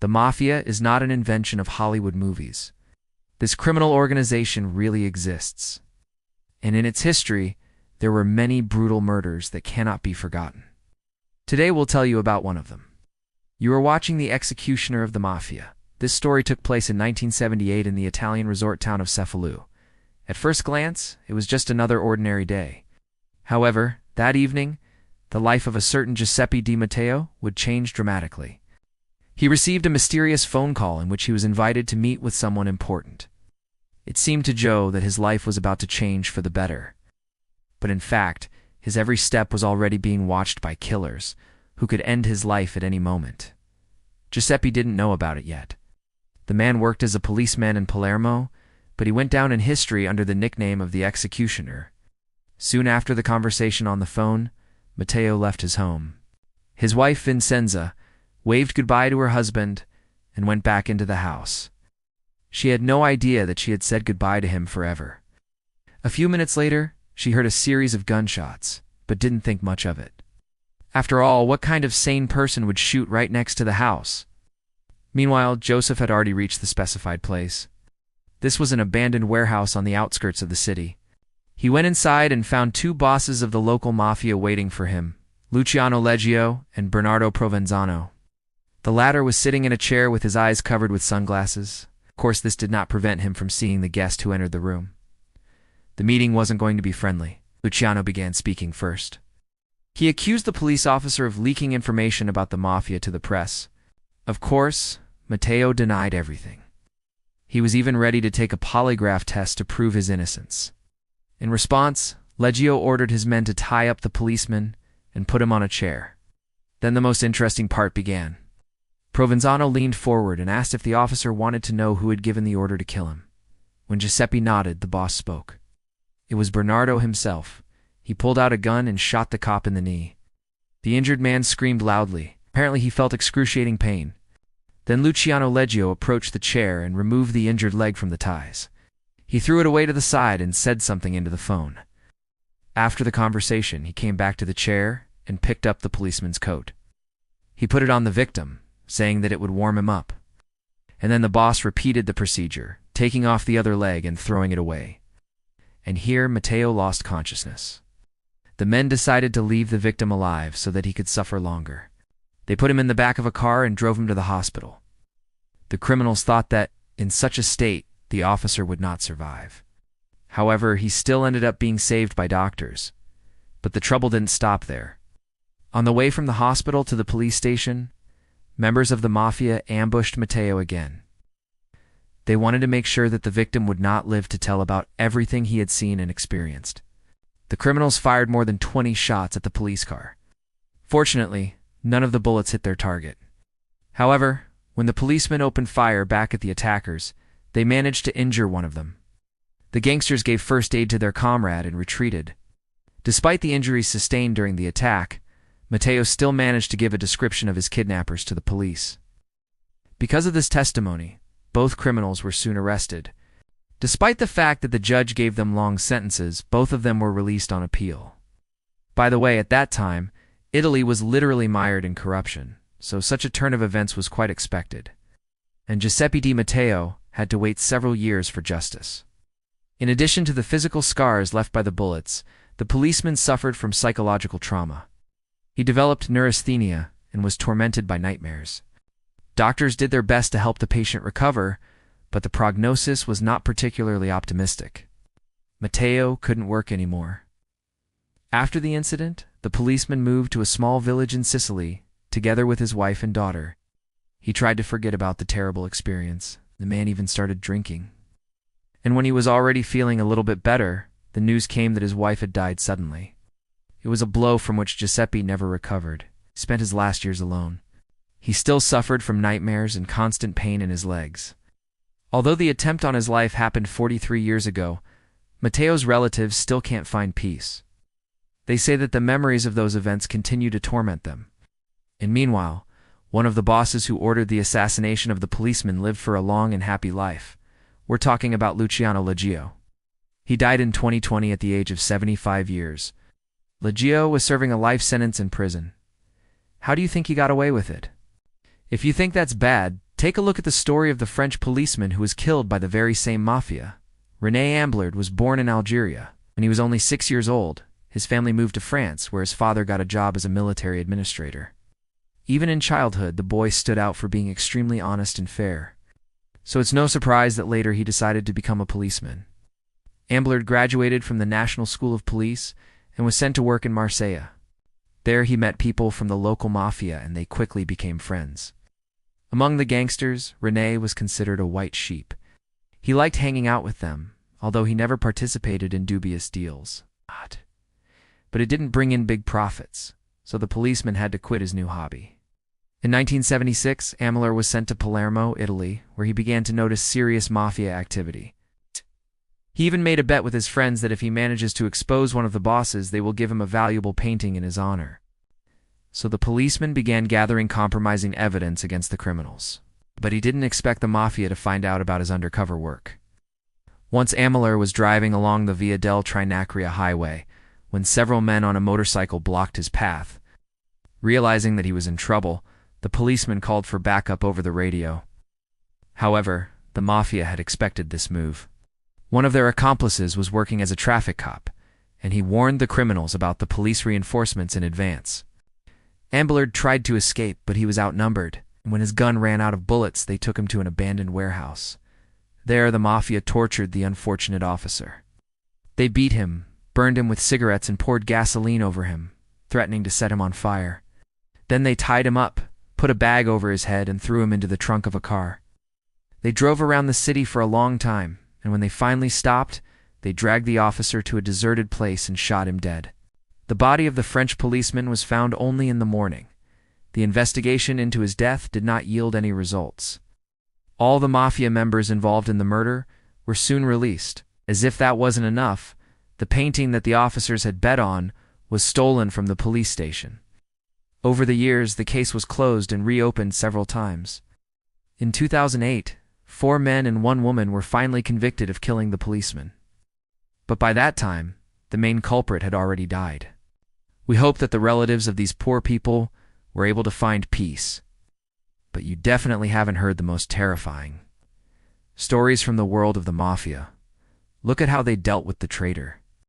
The Mafia is not an invention of Hollywood movies. This criminal organization really exists. And in its history, there were many brutal murders that cannot be forgotten. Today we'll tell you about one of them. You are watching The Executioner of the Mafia. This story took place in 1978 in the Italian resort town of Cefalù. At first glance, it was just another ordinary day. However, that evening, the life of a certain Giuseppe Di Matteo would change dramatically. He received a mysterious phone call in which he was invited to meet with someone important. It seemed to Joe that his life was about to change for the better. But in fact, his every step was already being watched by killers, who could end his life at any moment. Giuseppe didn't know about it yet. The man worked as a policeman in Palermo, but he went down in history under the nickname of the Executioner. Soon after the conversation on the phone, Matteo left his home. His wife, Vincenza, waved goodbye to her husband and went back into the house. She had no idea that she had said goodbye to him forever. A few minutes later, she heard a series of gunshots, but didn't think much of it. After all, what kind of sane person would shoot right next to the house? Meanwhile, Joseph had already reached the specified place. This was an abandoned warehouse on the outskirts of the city. He went inside and found two bosses of the local mafia waiting for him, Luciano Leggio and Bernardo Provenzano. The latter was sitting in a chair with his eyes covered with sunglasses. Of course, this did not prevent him from seeing the guest who entered the room. The meeting wasn't going to be friendly. Luciano began speaking first. He accused the police officer of leaking information about the mafia to the press. Of course, Matteo denied everything. He was even ready to take a polygraph test to prove his innocence. In response, Leggio ordered his men to tie up the policeman and put him on a chair. Then the most interesting part began. Provenzano leaned forward and asked if the officer wanted to know who had given the order to kill him. When Giuseppe nodded, the boss spoke. It was Bernardo himself. He pulled out a gun and shot the cop in the knee. The injured man screamed loudly. Apparently he felt excruciating pain. Then Luciano Leggio approached the chair and removed the injured leg from the ties. He threw it away to the side and said something into the phone. After the conversation, he came back to the chair and picked up the policeman's coat. He put it on the victim, saying that it would warm him up. And then the boss repeated the procedure, taking off the other leg and throwing it away. And here Matteo lost consciousness. The men decided to leave the victim alive so that he could suffer longer. They put him in the back of a car and drove him to the hospital. The criminals thought that, in such a state, the officer would not survive. However, he still ended up being saved by doctors. But the trouble didn't stop there. On the way from the hospital to the police station, members of the mafia ambushed Matteo again. They wanted to make sure that the victim would not live to tell about everything he had seen and experienced. The criminals fired more than 20 shots at the police car. Fortunately, none of the bullets hit their target. However, when the policemen opened fire back at the attackers, they managed to injure one of them. The gangsters gave first aid to their comrade and retreated. Despite the injuries sustained during the attack, Matteo still managed to give a description of his kidnappers to the police. Because of this testimony, both criminals were soon arrested. Despite the fact that the judge gave them long sentences, both of them were released on appeal. By the way, at that time, Italy was literally mired in corruption, so such a turn of events was quite expected. And Giuseppe Di Matteo had to wait several years for justice. In addition to the physical scars left by the bullets, the policeman suffered from psychological trauma. He developed neurasthenia and was tormented by nightmares. Doctors did their best to help the patient recover, but the prognosis was not particularly optimistic. Matteo couldn't work anymore. After the incident, the policeman moved to a small village in Sicily, together with his wife and daughter. He tried to forget about the terrible experience. The man even started drinking. And when he was already feeling a little bit better, the news came that his wife had died suddenly. It was a blow from which Giuseppe never recovered. He spent his last years alone. He still suffered from nightmares and constant pain in his legs. Although the attempt on his life happened 43 years ago, Matteo's relatives still can't find peace. They say that the memories of those events continue to torment them. And meanwhile, one of the bosses who ordered the assassination of the policeman lived for a long and happy life. We're talking about Luciano Leggio. He died in 2020 at the age of 75 years. Leggio was serving a life sentence in prison. How do you think he got away with it? If you think that's bad, Take a look at the story of the French policeman who was killed by the very same Mafia. René Amblard was born in Algeria. When he was only 6 years old, his family moved to France, where his father got a job as a military administrator. Even in childhood, the boy stood out for being extremely honest and fair. So it's no surprise that later he decided to become a policeman. Amblard graduated from the National School of Police and was sent to work in Marseille. There he met people from the local mafia and they quickly became friends. Among the gangsters, René was considered a white sheep. He liked hanging out with them, although he never participated in dubious deals. But it didn't bring in big profits, so the policeman had to quit his new hobby. In 1976, Amblard was sent to Palermo, Italy, where he began to notice serious mafia activity. He even made a bet with his friends that if he manages to expose one of the bosses, they will give him a valuable painting in his honor. So the policeman began gathering compromising evidence against the criminals. But he didn't expect the mafia to find out about his undercover work. Once Amblard was driving along the Via del Trinacria highway, when several men on a motorcycle blocked his path. Realizing that he was in trouble, the policeman called for backup over the radio. However, the mafia had expected this move. One of their accomplices was working as a traffic cop, and he warned the criminals about the police reinforcements in advance. Amblard tried to escape, but he was outnumbered, and when his gun ran out of bullets, they took him to an abandoned warehouse. There, the mafia tortured the unfortunate officer. They beat him, burned him with cigarettes, and poured gasoline over him, threatening to set him on fire. Then they tied him up, put a bag over his head, and threw him into the trunk of a car. They drove around the city for a long time, and when they finally stopped, they dragged the officer to a deserted place and shot him dead. The body of the French policeman was found only in the morning. The investigation into his death did not yield any results. All the mafia members involved in the murder were soon released. As if that wasn't enough, the painting that the officers had bet on was stolen from the police station. Over the years, the case was closed and reopened several times. In 2008, 4 men and 1 woman were finally convicted of killing the policeman. But by that time, the main culprit had already died. We hope that the relatives of these poor people were able to find peace. But you definitely haven't heard the most terrifying stories from the world of the mafia. Look at how they dealt with the traitor.